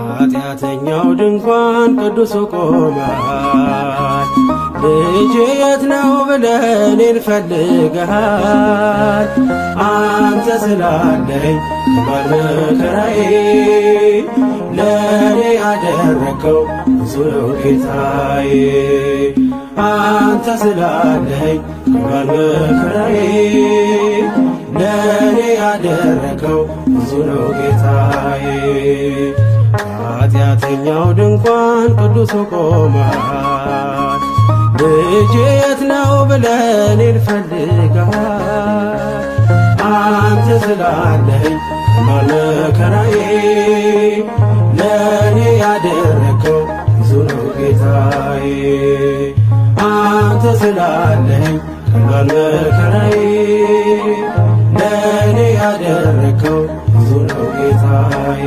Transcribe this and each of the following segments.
ኃጢአተኛው ድንኳን ቅዱሱ ቆሟል። ልጄ የት ነው ብለህ እኔን ፈልገሃል። አንተ ስላለኝ ባልመከራዬ ለእኔ ያደረከው ብዙ ነው ጌታዬ። አንተ ስላለኝ ባልመከራዬ ለእኔ ያደረከው ብዙ ነው ጌታዬ። ኃጢአተኛው ድንኳን ቅዱሱ ቆሟል። ልጄ የት ነው ብለህ እኔን ፈልገሃል። አንተ ስላለኝ ባልመከራዬ ለእኔ ያደረከው ብዙ ነው ጌታዬ። አንተ ስላለኝ ባልመከራዬ ለእኔ ያደረከው ብዙ ነው ጌታዬ።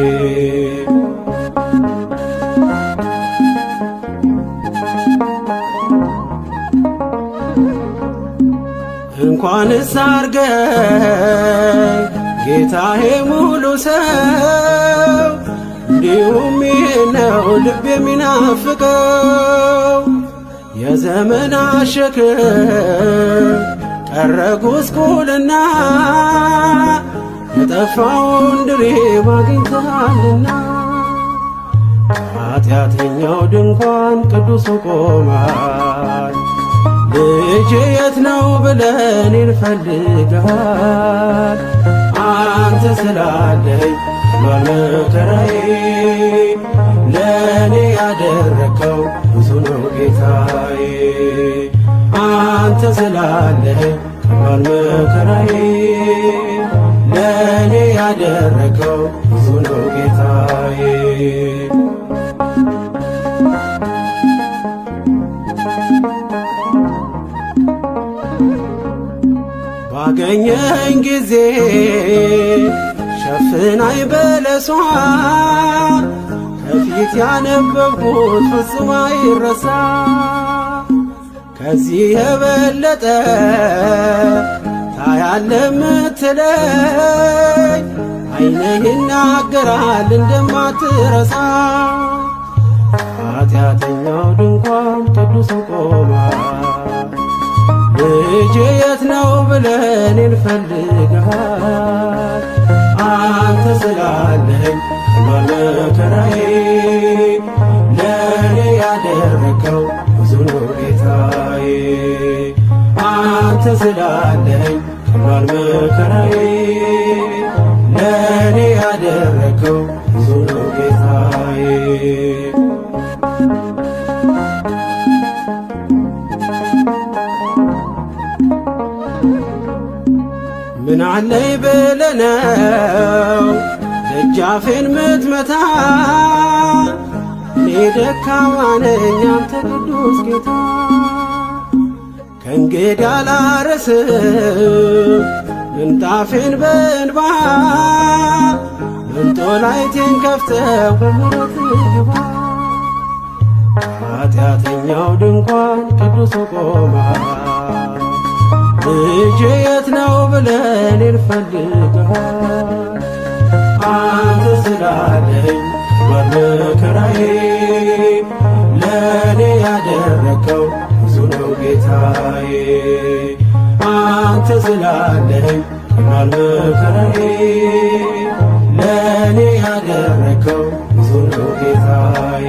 እንኳንስ አርገኝ ጌታዬ ሙሉ ሰው፣ እንዲሁም ይህ ነው ልብ የሚናፍቀው። የዘመን ሸክም ቀረ ጉስቁልና፣ የጠፋውን ድሪብ አግኝተሃልና። ኃጢአተኛው ድንኳን ቅዱሱ ቆሟል። ልጄ የት ነው ብለህ እኔን ፈልገሃል። አንተ ስላለኝ ባልመከራዬ ለእኔ ያደረከው ብዙ ነው ጌታዬ። አንተ ስላለኝ ባልመከራዬ ለእኔ ያደረከው ብዙ ነው ጌታዬ። ባገኘኝ ጊዜ ሸፍናይ በለሷ፣ ከፊት ያነበብኩት ፍጹም አይረሳ። ከዚህ የበለጠ ታያለህ ምትለኝ፣ ዓይንህ ይናገራል እንደማትረሳ። ኃጢአተኛው ድንኳን ቅዱሱ ቆሟል። ልጄ የት ነው ብለህ እኔን ፈልገሃል። አንተ ስላለኝ ባልመከራዬ ለእኔ ያደረከው ብዙ ነው ጌታዬ። አንተ ስላለኝ ባልመከራዬ ለእኔ ያደረከው ብዙ ነው ጌታዬ። ምን አለኝ ብለህ ነው ደጃፌን ምትመታ? እኔ ደካማ ነኝ አንተ ቅዱስ ጌታ። ከእንግዲህ አላረስም ምንጣፌን በእንባ፣ መንጦላይቴን ከፍተህ በምሕረትህ ግባ። ኃጢአተኛው ድንኳን ቅዱሱ ቆሟል። ልጄ የት ነው ብለህ እኔን ፈልገሃል። አንተ ስላለኝ ባልመከራዬ ለእኔ ያደረከው ብዙ ነው ጌታዬ። አንተ ስላለኝ ባልመከራዬ ለእኔ ያደረከው ብዙ ነው ጌታዬ።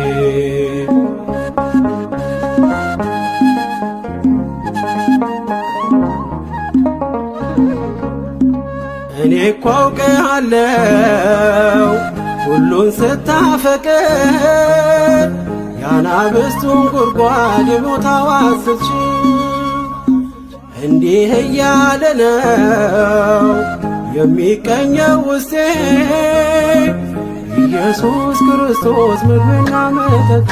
እኔ እኮ አውቅሃለሁ ሁሉን ስታፈቅር፣ የአናብስቱን ጉድጓድ የቦታው ስትችል። እንዲህ እያለ ነው የሚቀኘው ውስጤ፣ ኢየሱስ ክርስቶስ ምግብና መጠጥ።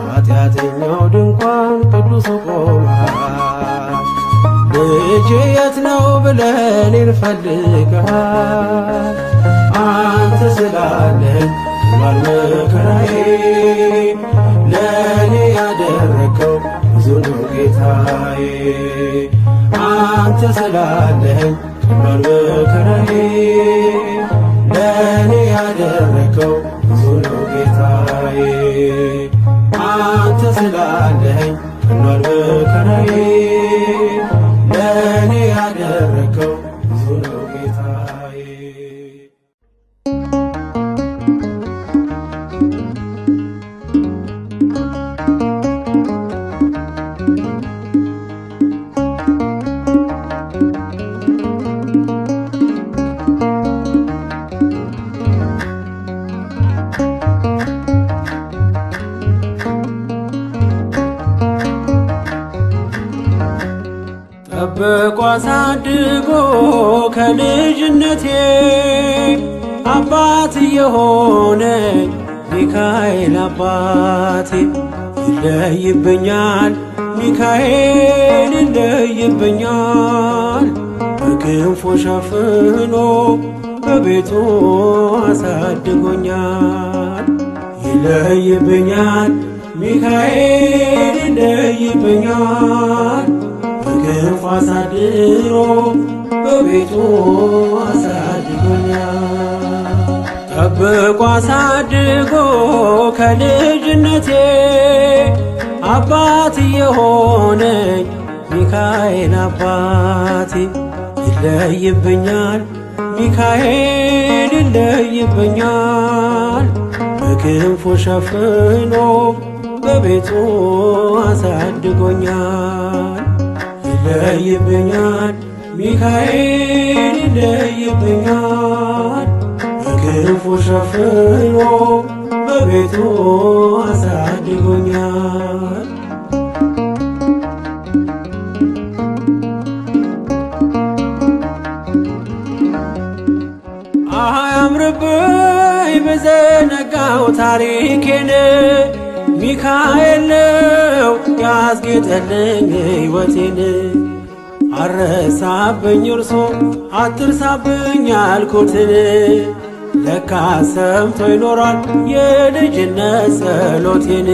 ኃጢአተኛው ድንኳን ቅዱሱ ቆሟል። ልጄ የት ነው ብለህ እኔን ፈልገሃል። ጌታዬ አንተ ስላለኸኝ ቀኗል መከራዬ ለእኔ ያደረከው ብዙ ነው ጌታዬ አንተ ስላለኸኝ ቀኗል መከራዬ ለእኔ ያደረከው ብዙ ነው ጌታዬ። ጠብቆ አሳድጎ ከልጅነቴ አባት የሆነኝ ሚካኤል አባቴ ይለይብኛል ሚካኤል ይለይብኛል በክንፉ ሸፍኖ በቤቱ አሳድጎኛል ይለይብኛል ሚካኤል ይለይብኛል በክንፉ አሳድሮ በቤቱ አሳድጎኛል ጠብቆ አሳድጎ ከልጅነቴ አባት የሆነኝ ሚካኤል አባቴ ይለይብኛል ሚካኤል ይለይብኛል በክንፉ ሸፍኖ በቤቱ አሳድጎኛል ይለይብኛል ሚካኤል ይለይብኛል በክንፉ ሸፍኖ በቤቱ አሳድጎኛል አያምርብኝ በዘነጋው ታሪኬን ሚካኤል ነው ያስጌጠልኝ ሕይወቴን አረሳብኝ እርሶ አትርሳብኝ ያልኩትን ለካ ሰምቶ ይኖራል የልጅነት ጸሎቴን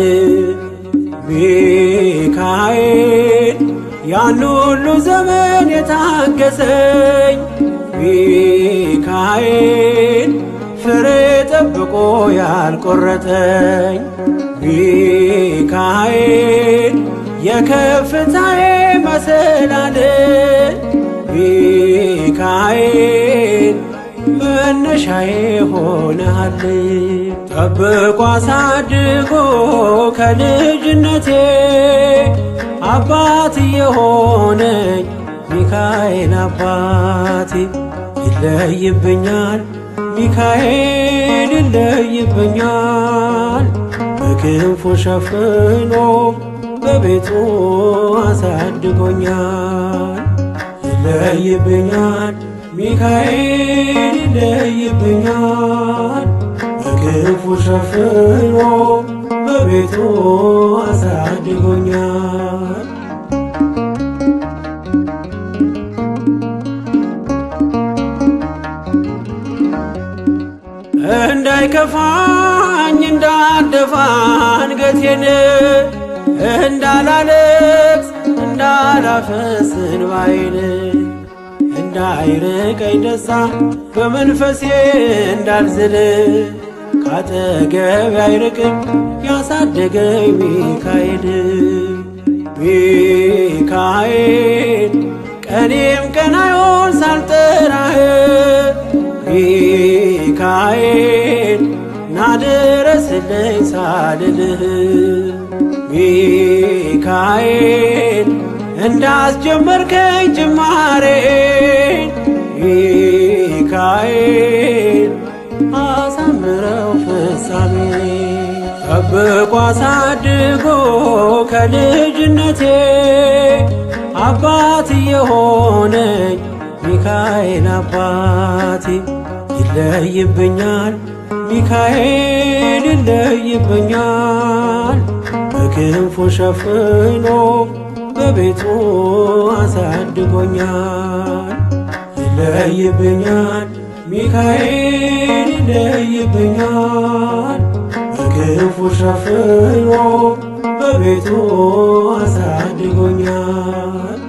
ሚካኤል ያን ሁሉ ዘመን የታገሰኝ ሚካኤል ፍሬ ጠብቆ ያልቆረጠኝ ሚካኤል የከፍታዬ መሰላል ሚካኤል መነሻዬ ሆነሃል ጠብቆ አሳድጎ ከልጅነቴ አባት የሆነኝ ሚካኤል አባቴ ይለይብኛል ሚካኤል ይለይብኛል በክንፉ ሸፍኖ በቤቱ አሳድጎኛል ይለይብኛል ሚካኤል ይለይብኛል በክንፉ ሸፍኖ በቤቱ አሳድጎኛል እንዳይከፋኝ እንዳልደፋ አንገቴን እንዳላለቅስ እንዳላፈስ እንባዬን እንዳይርቀኝ ደስታ በመንፈሴ እንዳልዝል ካጠገቤ አይርቅም ያሳደገኝ ሚካኤል ሚካኤል ቀኔም ቀን አይሆን ሳልጠራህ ሚካኤል ናድረስልኝ ሳልልህ ሚካኤል እንዳስጀመርከኝ ጅማሬን ሚካኤል አሳምረው ፍጻሜ ጠብቆ አሳድጎ ከልጅነቴ አባት የሆነኝ ሚካኤል አባቴ ይለይብኛል ሚካኤል ይለይብኛል በክንፉ ሸፍኖ በቤቱ አሳድጎኛል ይለይብኛል ሚካኤል ይለይብኛል በክንፉ ሸፍኖ በቤቱ አሳድጎኛል።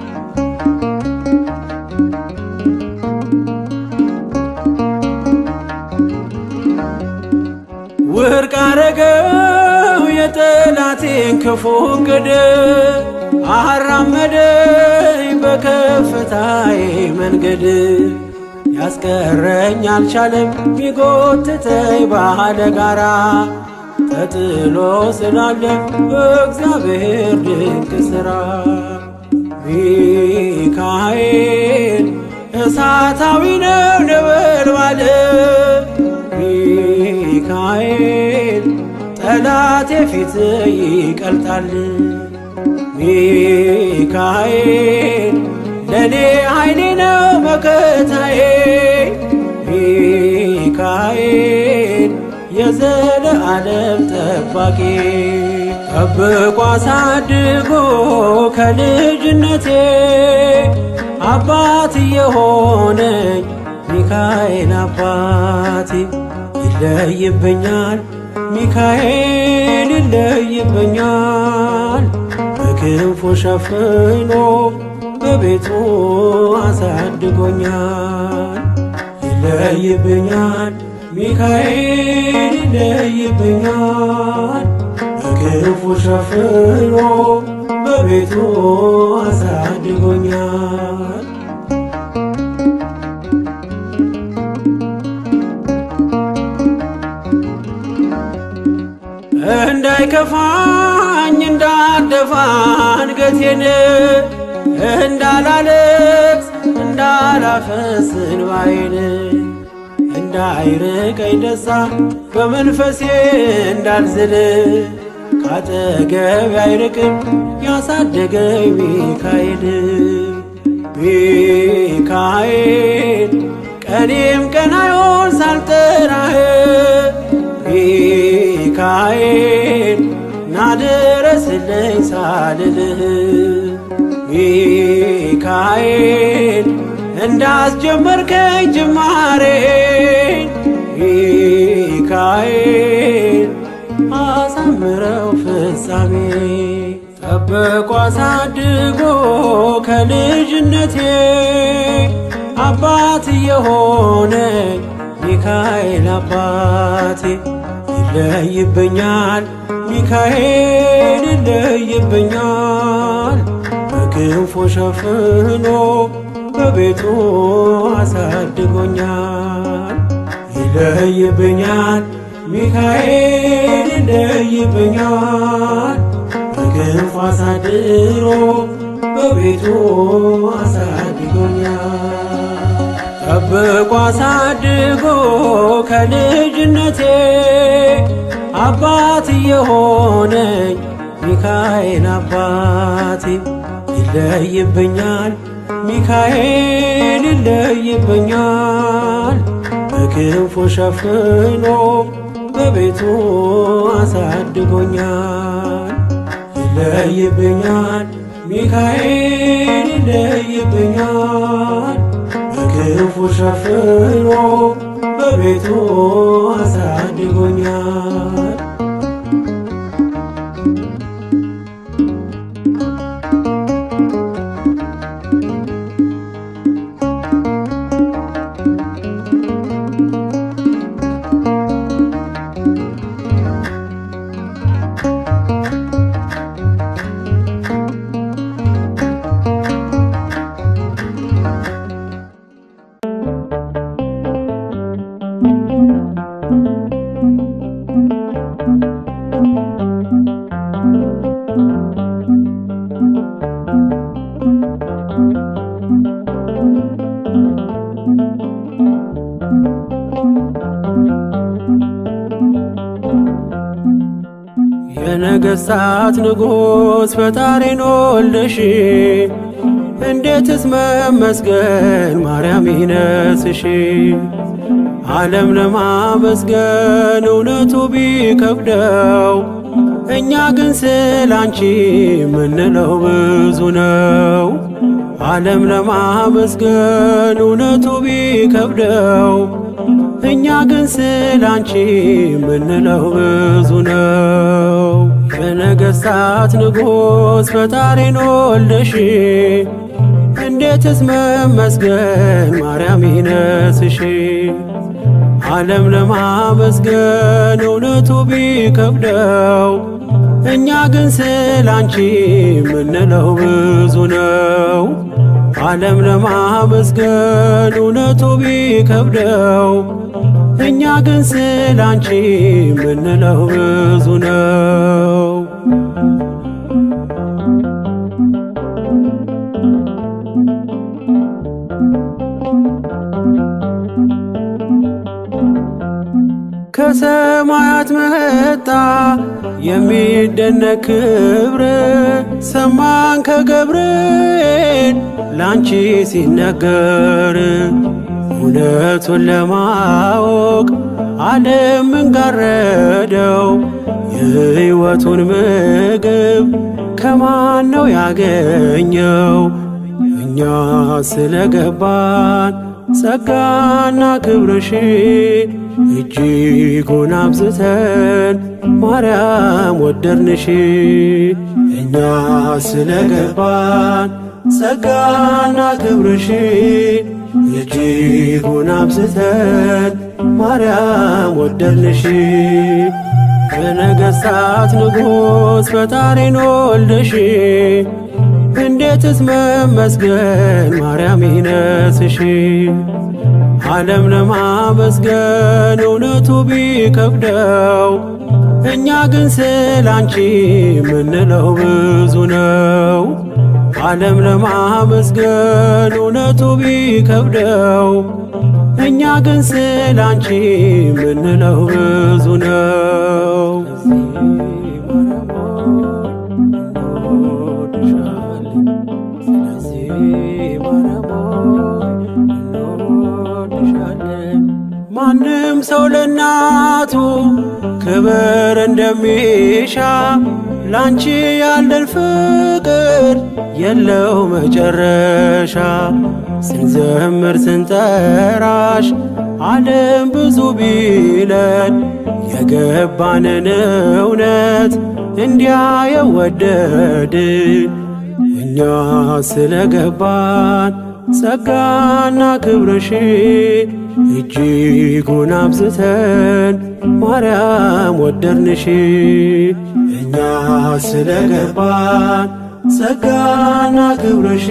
ውድቅ አረገው የጠላቴን ክፉ ዕቅድ፣ አራመደኝ በከፍታዬ መንገድ። ያስቀረኝ አልቻለም ሚጎትተኝ ባለ ጋራ፣ ተጥሎ ስላለ እግዚአብሔር ድንቅ ሥራ። ሚካኤል እሳታዊ ነው ነበልባል፣ ሚካኤል ጠላቴ ፊት ይቀልጣል። ሚካኤል ለኔ ኃይሌ ነው መከታዬ፣ ሚካኤል የዘለዓለም ጠባቂ። ጠብቆ አሳድጎ ከልጅነቴ አባት የሆነኝ ሚካኤል አባቴ። ይለይብኛል ሚካኤል ይለይብኛል፣ በክንፉ ሸፍኖ በቤቱ አሳድጎኛል። ይለይብኛል ሚካኤል ይለይብኛል፣ በክንፉ ሸፍኖ በቤቱ አሳድጎኛል። እንዳይከፋኝ እንዳልደፋ አንገቴን፣ እንዳላለቅስ እንዳላፈስ እንባዬን፣ እንዳይርቀኝ ደስታ በመንፈሴ እንዳልዝል፣ ካጠገቤ አይርቅም ያሳደገኝ ሚካኤል። ሚካኤል ቀኔም ቀን አይሆን ሳልጠራህ፣ ሚካኤል ናድረስልኝ ሳልልህ፣ ሚካኤል እንዳስጀመርከኝ ጅማሬ፣ ሚካኤል አሳምረው ፍጻሜ። ጠብቆ አሳድጎ ከልጅነቴ አባት የሆነኝ ሚካኤል አባቴ። ይለይብኛል ሚካኤል ይለይብኛል፣ በክንፉ ሸፍኖ በቤቱ አሳድጎኛል። ይለይብኛል ሚካኤል ይለይብኛል፣ በክንፉ አሳድሮ በቤቱ አሳድጎኛል። ጠብቆ አሳድጎ ከልጅነቴ አባት የሆነኝ ሚካኤል አባቴ። ይለይብኛል ሚካኤል ይለይብኛል፣ በክንፉ ሸፍኖ በቤቱ አሳድጎኛል። ይለይብኛል ሚካኤል ይለይብኛል፣ በክንፉ ሸፍኖ በቤቱ አሳድጎኛል። የነገሥታት ንጉሥ ፈጣሪን ወልደሽ እንዴትስ መመስገን ማርያም ይነስሽ። ዓለም ለማመስገን እውነቱ ቢከብደው እኛ ግን ስላንቺ ምንለው ብዙ ነው። ዓለም ለማመስገን እውነቱ ቢከብደው እኛ ግን ስላንቺ ምንለው ብዙ ነው። የነገሥታት ንጉሥ ፈጣሪን ወልደሽ እንዴትስ መመስገን ማርያም ይነስሽ። ዓለም ለማመስገን እውነቱ ቢከብደው እኛ ግን ስላንቺ ምንለው ብዙ ነው። ዓለም ለማመስገን እውነቱ ቢከብደው እኛ ግን ስላንቺ ምንለው ብዙ ነው። ከሰማያት መጣ የሚደነቅ ክብር ሰማን ከገብርኤል ላንቺ ሲነገር። እውነቱን ለማወቅ ዓለም ምን ጋረደው? የሕይወቱን ምግብ ከማን ነው ያገኘው? እኛ ስለገባን ጸጋና ክብርሽ እጅጉን አብዝተን ማርያም ወደድንሽ። እኛ ስለገባን ጸጋና ክብርሽ እጅጉን አብዝተን ማርያም ወደድንሽ። የነገሥታት ንጉሥ ፈጣሪን ወልደሽ እንዴትስ መመስገን ማርያም ይነስሽ። ዓለም ለማመስገን እውነቱ ቢከብደው እኛ ግን ስላንቺ ምንለው ብዙ ነው። ዓለም ለማመስገን እውነቱ ቢከብደው እኛ ግን ስላንቺ ምንለው ብዙ ነው። ማንም ሰው ለእናቱ ክብር እንደሚሻ ላንቺ ያለን ፍቅር የለው መጨረሻ። ስንዘምር ስንጠራሽ ዓለም ብዙ ቢለን የገባንን እውነት እንዲያ የወደድን እኛ ስለገባን ጸጋና ክብርሽ እጅጉን አብዝተን ማርያም ወደድንሽ። እኛ ስለገባን ጸጋና ክብርሽ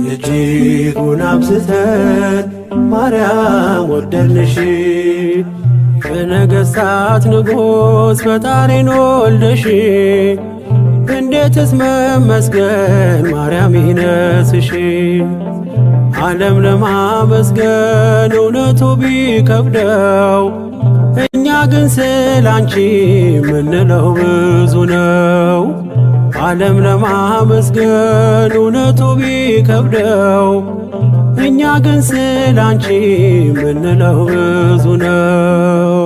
እጅጉን አብዝተን ማርያም ወደድንሽ። የነገሥታት ንጉሥ ፈጣሪን ወልደሽ እንዴትስ መመስገን ማርያም ይነስሽ። ዓለም ለማመስገን እውነቱ ቢከብደው እኛ ግን ስላንቺ ምንለው ብዙ ነው። ዓለም ለማመስገን እውነቱ ቢከብደው እኛ ግን ስላንቺ ምንለው ብዙ ነው።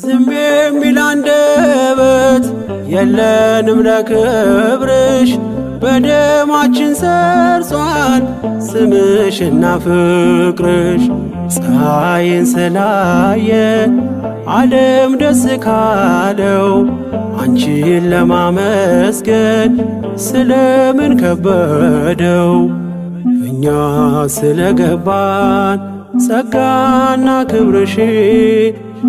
ዝም የሚል አንደበት የለንም ለክብርሽ፣ በደማችን ሰርጿል ስምሽና ፍቅርሽ። ፀሐይን ስላየ ዓለም ደስ ካለው አንቺን ለማመስገን ስለምን ከበደው? እኛ ስለገባን ጸጋና ክብርሽ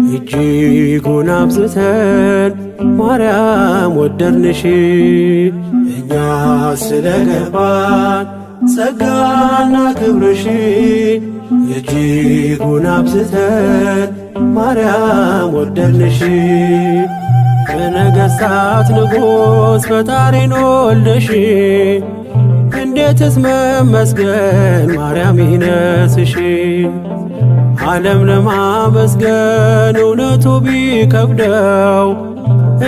እጅጉን አብዝተን ማርያም ወደድንሽ። እኛ ስለገባን ጸጋና ክብርሽ እጅጉን አብዝተን ማርያም ወደድንሽ። የነገሥታት ንጉሥ ፈጣሪን ወልደሽ እንዴትስ መመስገን ማርያም ይነስሽ። ዓለም ለማመስገን እውነቱ ቢከብደው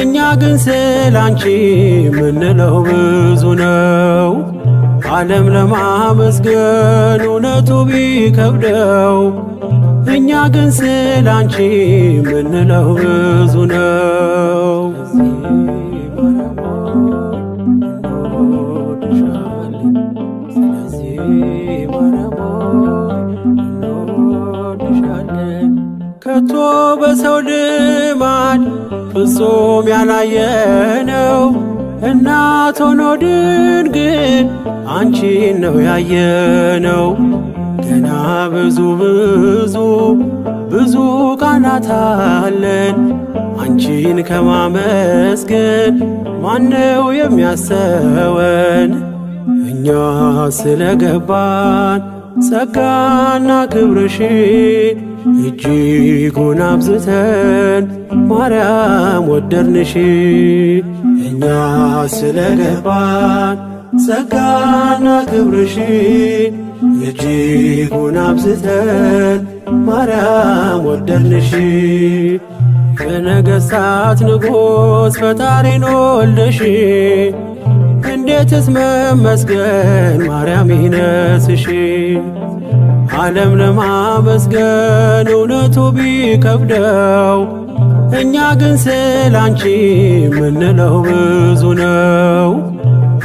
እኛ ግን ስላንቺ ምንለው ብዙ ነው። ዓለም ለማመስገን እውነቱ ቢከብደው እኛ ግን ስላንቺ ምንለው ብዙ ነው። እንወድሻለን ከቶ በሰው ልማድ ፍጹም ያላየነው እናት ሆኖ ድንግል አንቺን ነው ያየነው። ገና ብዙ ብዙ ብዙ ቃላት አለን አንቺን ከማመስገን ማነው የሚያሰወን? እኛ ስለገባን ጸጋና ክብርሽ እጅጉን አብዝተን ማርያም ወደድንሽ። እኛ ስለገባን ጸጋና ክብርሽ እጅጉን አብዝተን ማርያም ወደድንሽ። የነገሥታት ንጉሥ ፈጣሪን ወልደሽ እንዴትስ መመስገን ማርያም ይነስሽ። ዓለም ለማመስገን እውነቱ ቢከብደው እኛ ግን ስላንቺ ምንለው ብዙ ነው።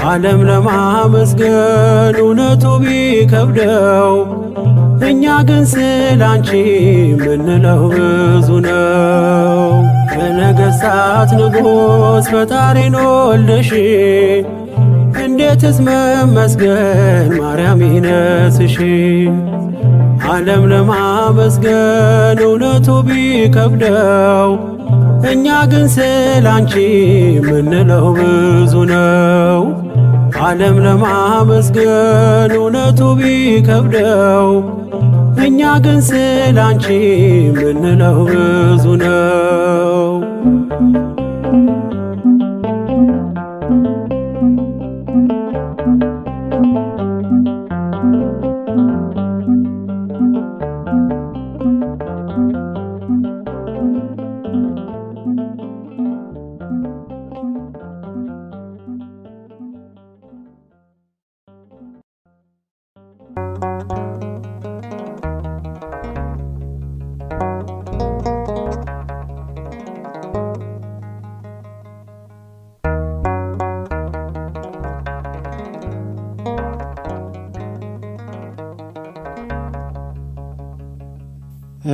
ዓለም ለማመስገን እውነቱ ቢከብደው እኛ ግን ስላንቺ ምንለው ብዙ ነው። የነገሥታት ንጉሥ ፈጣሪን ወልደሽ እንዴትስ መመስገን ማርያም ይነስሽ። ዓለም ለማመስገን እውነቱ ቢከብደው እኛ ግን ስላንቺ ምንለው ብዙ ነው። ዓለም ለማመስገን እውነቱ ቢከብደው እኛ ግን ስላንቺ ምንለው ብዙ ነው።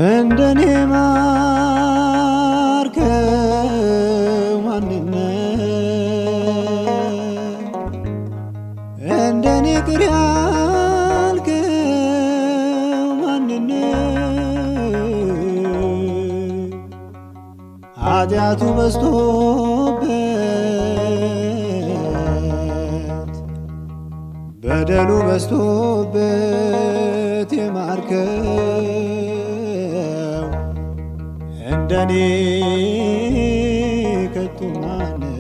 እንደኔ ማርከው ማንነት እንደኔ ቅር ያልከው ማንነት ኃጢአቱ በዝቶበት በደሉ በዝቶበት የማርከው እንደኔ ከቶ ማነው?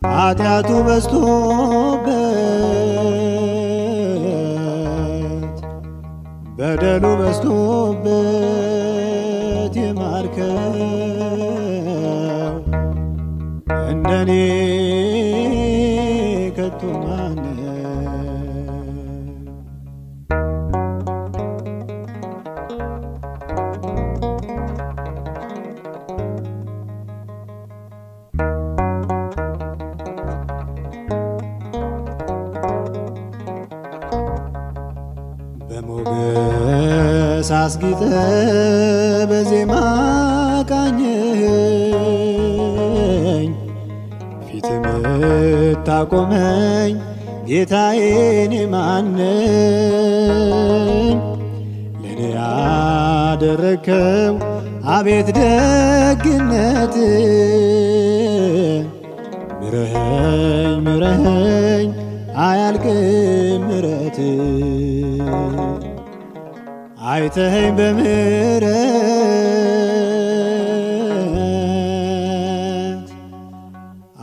ኃጢአቱ በዝቶበት በደሉ በዝቶበት የማርከው እንደኔ ከቶ ማነው? በሞገስ አስጊጠ በዜማ ቃኘኸኝ ፊት ምታቆመኝ ጌታዬ እኔ ማነኝ? ለኔ ያደረከው አቤት ደግነት ምረኸኝ ምረኸኝ አያልቅም ምረት አይተኸኝ በምሕረት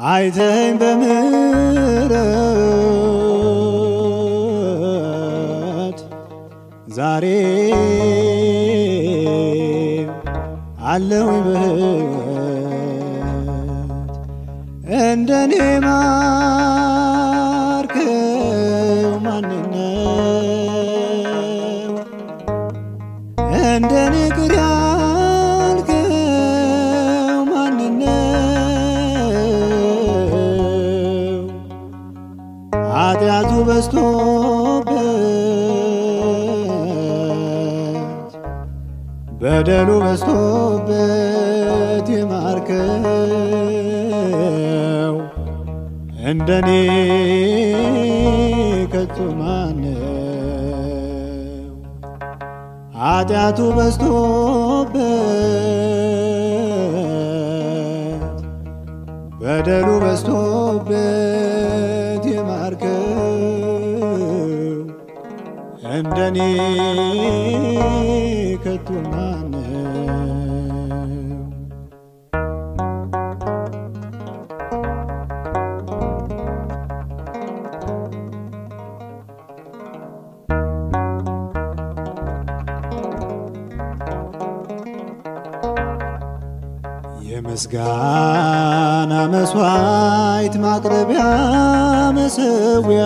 አይተኸኝ በምሕረት ዛሬ አለሁኝ በሕይወት እንደኔ ማርከው ማንነው? እንደኔ ቅር ያልከው ማንነው? ኃጢአቱ በዝቶበት በደሉ በዝቶበት የማርከው እንደኔ ከቶ ማነው? ኃጢአቱ በዝቶበት በደሉ በዝቶበት የማርከው እንደኔ ከቶ ማነው? የምስጋና መሥዋዕት ማቅረቢያ መሠዊያ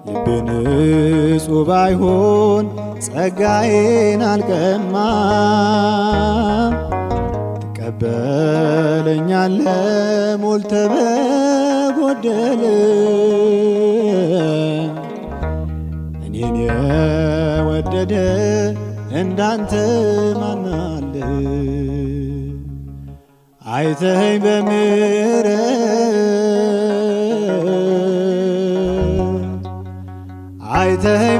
ልቤ ንጹሕ ባይሆን ጸጋዬን አልቀማም። ትቀበለኛለህ ሞልተህ በጎደለ እኔን የወደደ እንዳንተ ማን አለ? አይተኸኝ በምሕረት አይተኸኝ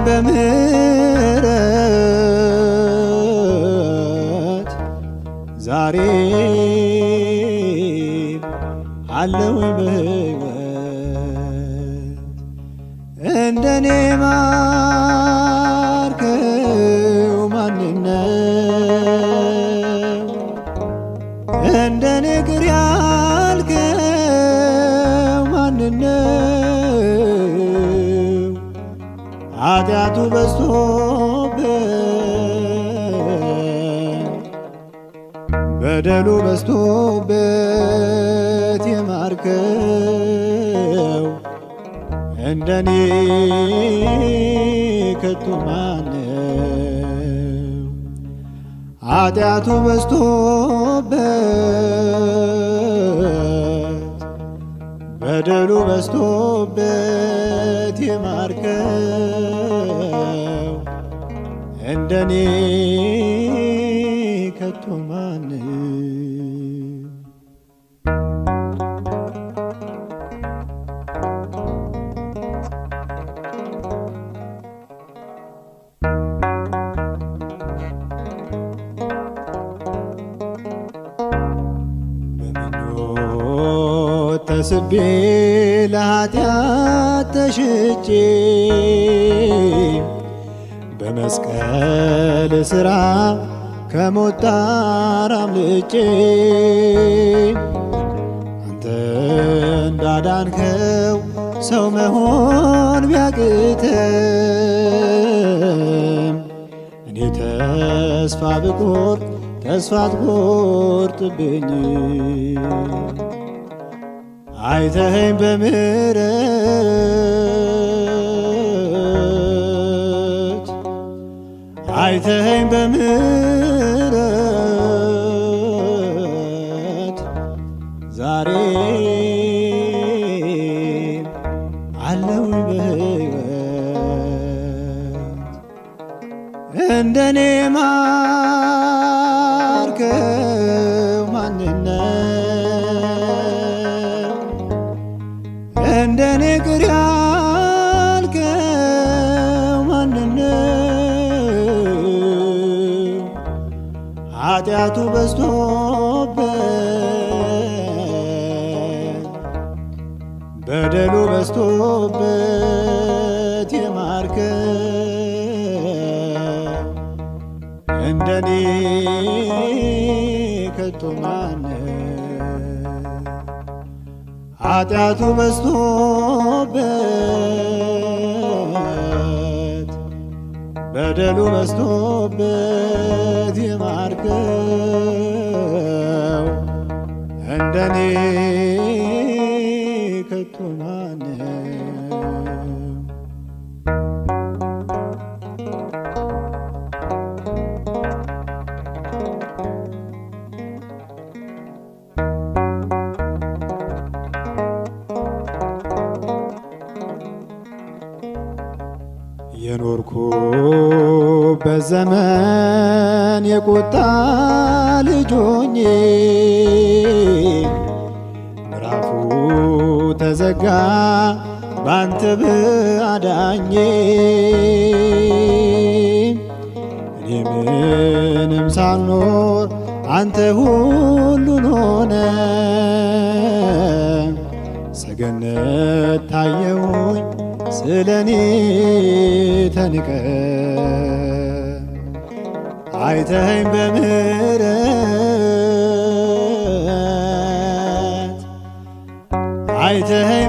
በምሕረት ዛሬ አለሁኝ በሕይወት እንደኔ ማርከው ማንነው? እንደኔ ቅር ያልከው ማንነው? ኃጢአቱ በዝቶበት በደሉ በዝቶበት የማርከው እንደኔ ከቶ ማነው? ኃጢአቱ በዝቶበት በደሉ በዝቶበት የማርከው እንደኔ ከቶ ማነው? ተስቤ ለኃጢአት ተሽጬ በመስቀል ሥራ ከሞት ጣር አምልጬ አንተ እንዳዳንከው ሰው መሆን ቢያቅትም እኔ ተስፋ ብቆርጥ ተስፋ አትቆርጥብኝ። አይተኸኝ በምሕረት አይተኸኝ በምሕረት ዛሬ አለሁኝ በሕይወት እንደኔ ማርከው ማንነው? እንደኔ ቅር ያልከው ማንነው? ኃጢአቱ በዝቶበት በደሉ በዝቶበት የማርከው እንደኔ ከቶ ማነው? ኃጢአቱ በዝቶበት በደሉ በዝቶበት የማርከው እንደኔ ከቶ ማነው? በዘመን የቁጣ ልጆኜ ምዕራፉ ተዘጋ ባንተ በአዳኜ እኔ ምንም ሳልኖር አንተ ሁሉን ሆነ ሰገነት ታየውኝ ስለኔ ተንቀ አይተኸኝ በምህረት አይተኸኝ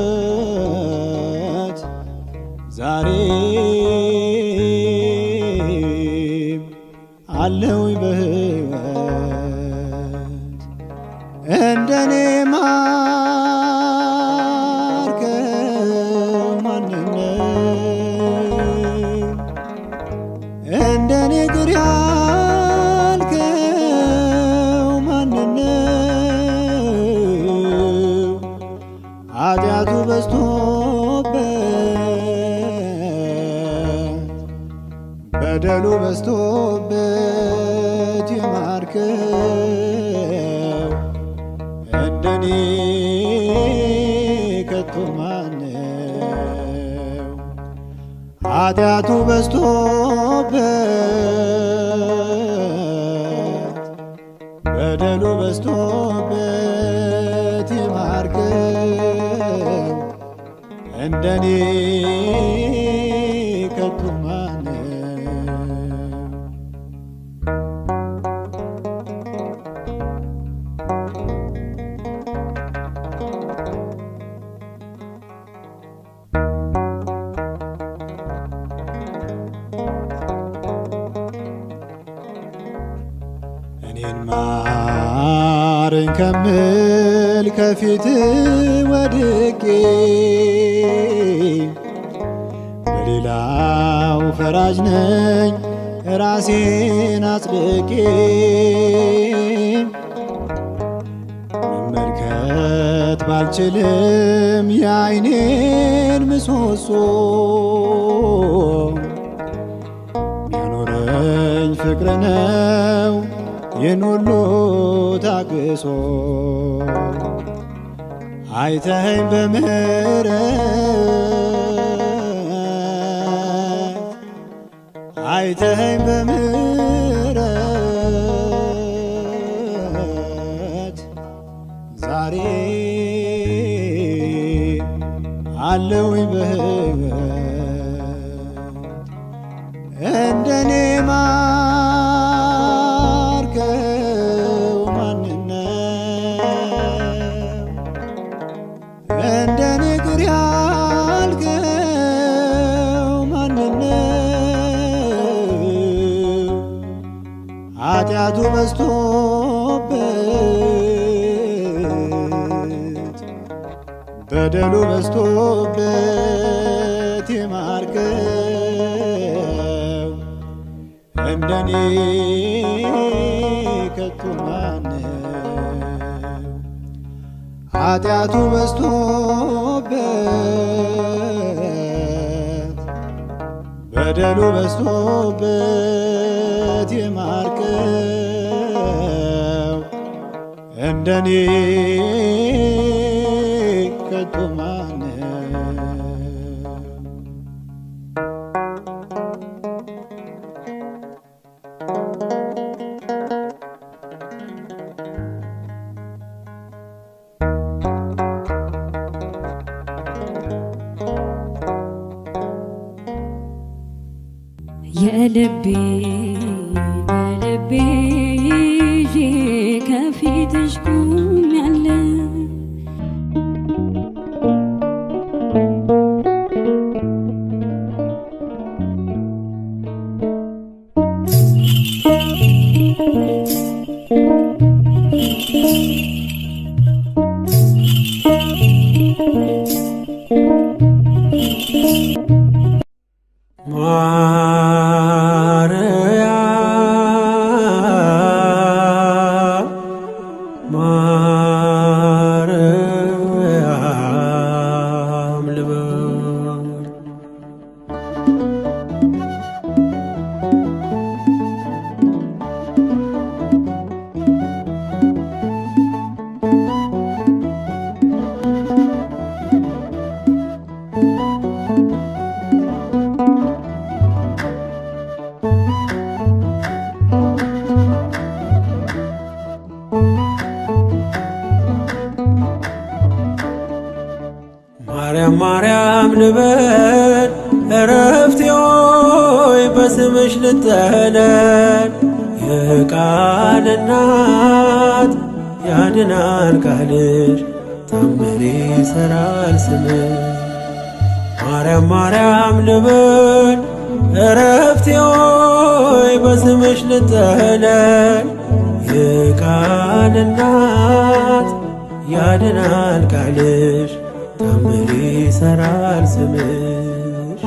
በምህረት ዛሬም አለሁኝ በሕይወት እንደኔ ማርከው ማንነው እንደኔ ቅር ያልከው ማንነው ኃጢአቱ በዝቶበት በደሉ በዝቶበት የማርከው እንደኔ ከቶ ማነው ኃጢአቱ በዝቶበት በደሉ በዝቶበት የማርከው እንደኔ ከቶ ማነው እኔን ማረኝ ከምል ከፊት ወድቄ በሌላው ፈራጅ ነኝ ራሴን አጽድቄ መመልከት ባልችልም የዓይኔን ምሰሶ ሚያኖረኝ ፍቅር ነው ይህን ሁሉ ታግሶ አይተኸኝ በምህረት አይተኸኝ በምህረት ዛሬ አለሁኝ በሕይወት እንደኔ ማርከው ማንነው እንደኔ ቅር ያልከው ማንነው ኃጢአቱ በዝቶበት በደሉ በዝቶበት የማርከው እንደኔ ከቶ ማነው ኃጢአቱ በዝቶበት በደሉ በዝቶበት የማርከው እንደኔ ከቶ ማነው የልቤ ይዤ ከፊትሽ ቆሜያለሁ ማረኝ ማርያም ማርያም ልበል እረፍቴ ሆይ በስምሽ ልጠለል። የቃል እናት ያድናል ቃልሽ ታምር ይሠራል ስምሽ። ማርያም ማርያም ልበል እረፍቴ ሆይ በስምሽ ልጠለል። የቃል እናት ያድናል ቃልሽ ታምር ይሠራል ስምሽ።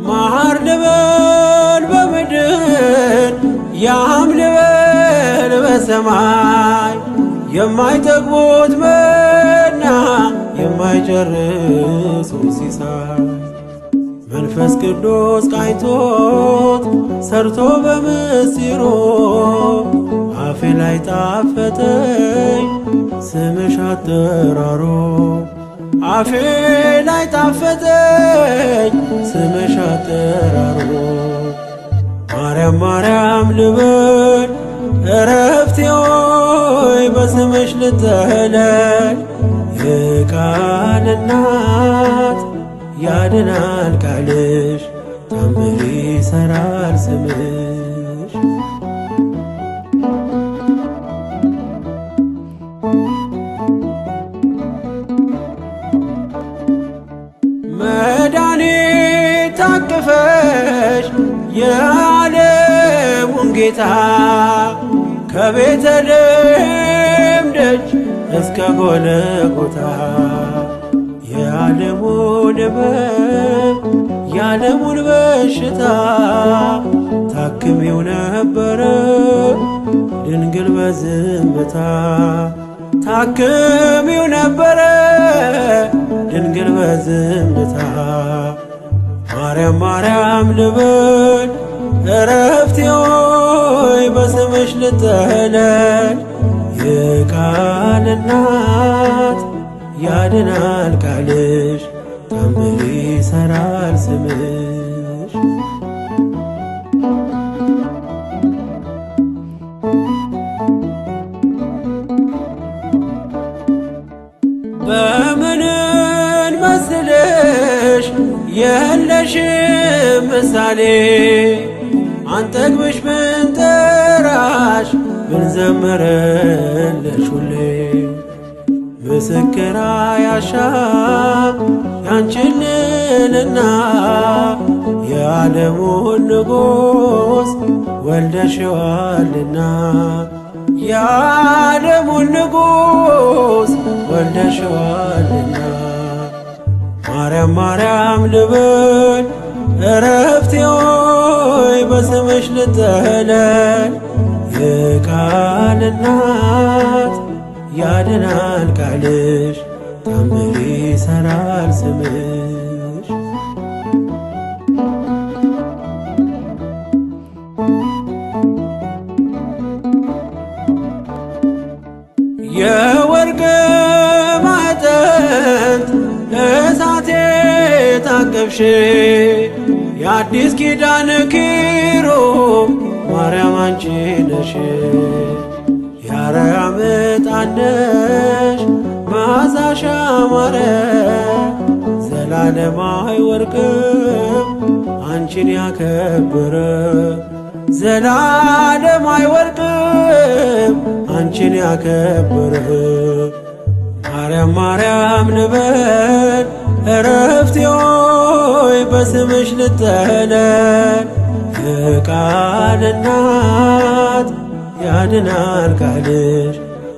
መሐር ልበል በምድር ያም ልበል በሰማይ የማይጠግቡት መና የማይጨርሱት ሲሳይ መንፈስ ቅዱስ ቃኝቶት ሰርቶ በምስጢሩ አፌ ላይ ጣፈጠኝ ስምሽ አጠራሩ። አፌ ላይ ጣፈጠኝ ስምሽ አጠራሩ። ማርያም ማርያም ልበል እረፍቴ ሆይ በስምሽ ልጠለል። የቃል እናት ያድናል ቃልሽ ታምር ይሠራል ስምሽ። መድኃኒት ታቅፈሽ የዓለሙን ጌታ ከቤተልሔም ደጅ እስከ ጎልጎታ የዓለሙን ሕመም የዓለሙን በሽታ ታክሚው ነበረ ድንግል በዝምታ። ታክሚው ነበረ ድንግል በዝምታ። ማርያም ማርያም ልበል እረፍቴ ሆይ በስምሽ ልጠለል። የቃል እናት ያድናል ቃልሽ ታምር ይሠራል ስምሽ። በምንን መስልሽ የለሽም ምሳሌ አንጠግብሽ ብንጠራሽ ብንዘምርልሽ ሁሌ ምስክር አያሻም ያንቺን ልዕልና የዓለሙን ንጉሥ ወልደሽዋልና። የዓለሙን ንጉሥ ወልደሽዋልና። ማርያም ማርያም ልበል እረፍቴ ሆይ በስምሽ ልጠለል። የቃል እናት ያድናል ቃልሽ ታምር ይሠራል ስምሽ። የወርቅ ማዕጠንት እሳቴ ታቀፍሽ የአዲስ ኪዳን ኪሩብ ማርያም አንቺ ነሽ። የአርያም ዕጣን ነሽ መዓዛሽ ያማረ ዘላለማዊ ወርቅም አንቺን ያከበረ። ዘላለማዊ ወርቅም አንቺን ያከበረ። ማርያም ማርያም ልበል እረፍቴ ሆይ በስምሽ ልጠለል። የቃል እናት ያድናል ቃልሽ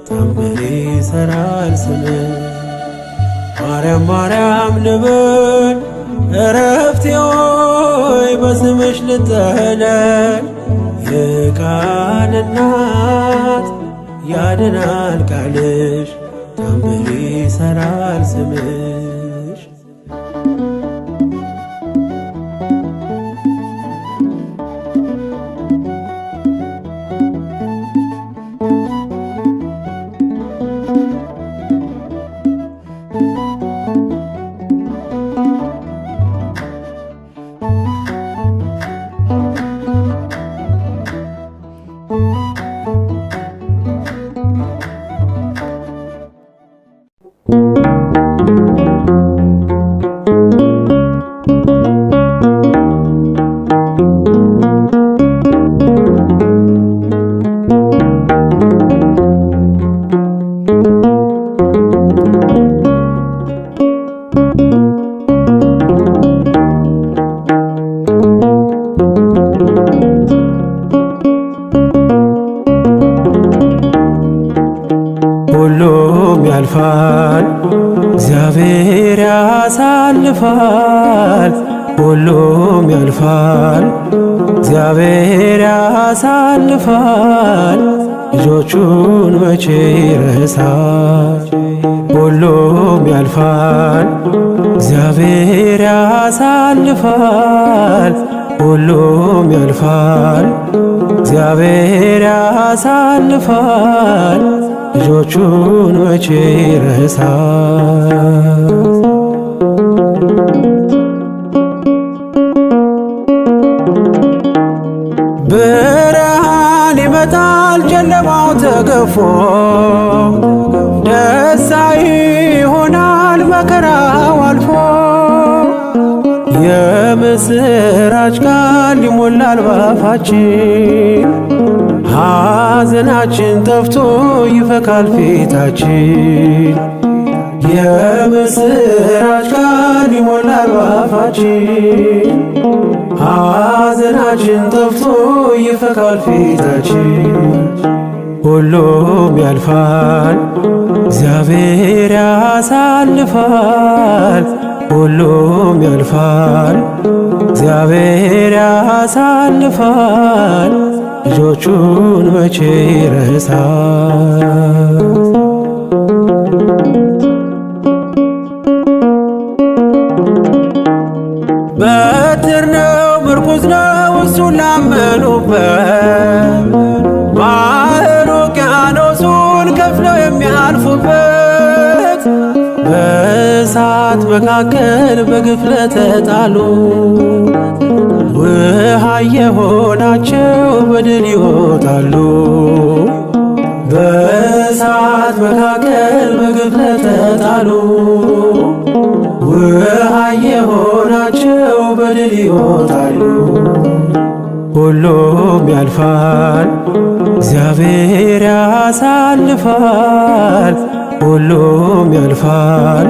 ታምር ይሠራል ስምሽ። ማርያም ማርያም ልበል እረፍቴ ሆይ በስምሽ ልጠለል። የቃል እናት ያድናል ቃልሽ ታምር ይሠራል ስምሽ። እግዚአብሔር ያሳልፋል፣ ሁሉም ያልፋል። እግዚአብሔር ያሳልፋል፣ ልጆቹን መቼ ይረሳል? ሁሉም ያልፋል፣ እግዚአብሔር ያሳልፋል፣ ሁሉም ያልፋል። እግዚአብሔር ያሳልፋል፣ ልጆቹን መቼ ይረሳል? ብርሃን ይመጣል ጨለማው ተገፎ፣ ደስታ ይሆናል መከራው አልፎ። የምስራች ቃል ይሞላል ባፋችን፣ ሐዘናችን ጠፍቶ ይፈካል ፊታችን። የምስራች ቃል ይሞላል ባፋችን፣ ሐዘናችን ጠፍቶ ይፈካል ፊታችን። ሁሉም ያልፋል፣ እግዚአብሔር ያሳልፋል። ሁሉም ያልፋል፣ እግዚአብሔር ያሳልፋል። ልጆቹን መቼ ይረሳል? በትር ነው ምርኩዝ ነው እሱን ላመኑበት፣ ባህር ውቅያኖሱን ከፍለው የሚያልፉበት። በእሳት መካከል በግፍ ለተጣሉ ውሃ የሆናቸው በድል ይወጣሉ። በእሳት መካከል በግፍ ለተጣሉ ውሃ የሆናቸው በድል ይወጣሉ። ሁሉም ያልፋል፣ እግዚአብሔር ያሳልፋል። ሁሉም ያልፋል፣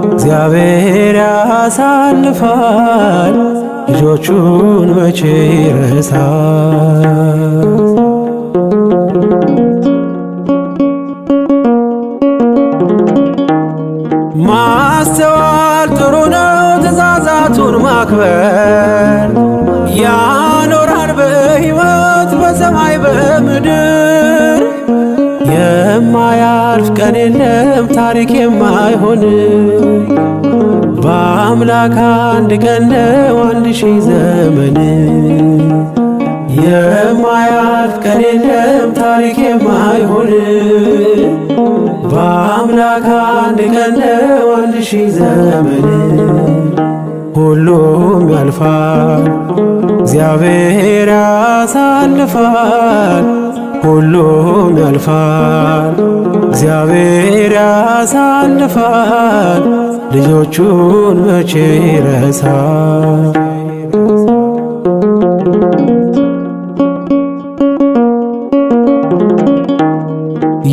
እግዚአብሔር ያሳልፋል። ልጆቹን መቼ ይረሳል? ማስተዋል ጥሩ ነው ትእዛዛቱን ማክበር፣ ያኖራል በሕይወት በሰማይ በምድር። የማያልፍ ቀን የለም ታሪክ የማይሆን፣ በአምላክ አንድ ቀን ነው 1000 ዘመን። የማያልፍ ቀን የለም ታሪክ የማይሆን፣ በአምላክ አንድ ቀን ነው 1000 ዘመን። ሁሉም ያልፋል፣ እግዚአብሔር ያሳልፋል። ሁሉም ያልፋል፣ እግዚአብሔር ያሳልፋል። ልጆቹን መቼ ይረሳል?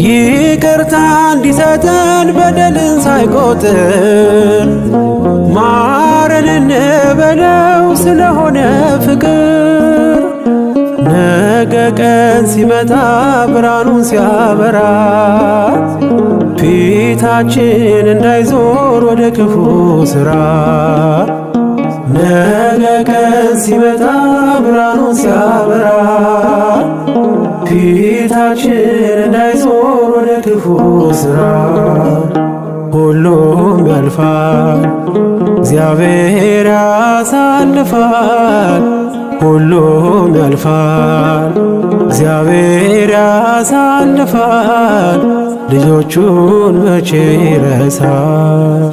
ይቅርታ እንዲሰጠን በደልን ሳይቆጥር ማረን እንበለው ስለሆነ ፍቅር። ነገ ቀን ሲመጣ ብርሃኑን ሲያበራ ፊታችን እንዳይዞር ወደ ክፉ ሥራ። ነገ ቀን ሲመጣ ብርሃኑን ሲያበራ ፊታችን እንዳይዞር ወደ ክፉ ሥራ። ሁሉም ያልፋል፣ እግዚአብሔር ያሳልፋል። ሁሉም ያልፋል፣ እግዚአብሔር ያሳልፋል። ልጆቹን መቼ ይረሳል?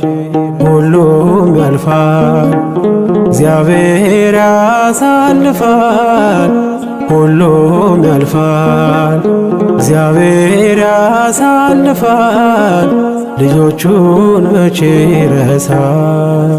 ሁሉም ያልፋል፣ እግዚአብሔር ያሳልፋል። ሁሉም ያልፋል፣ እግዚአብሔር ያሳልፋል። ልጆቹን መቼ ይረሳል?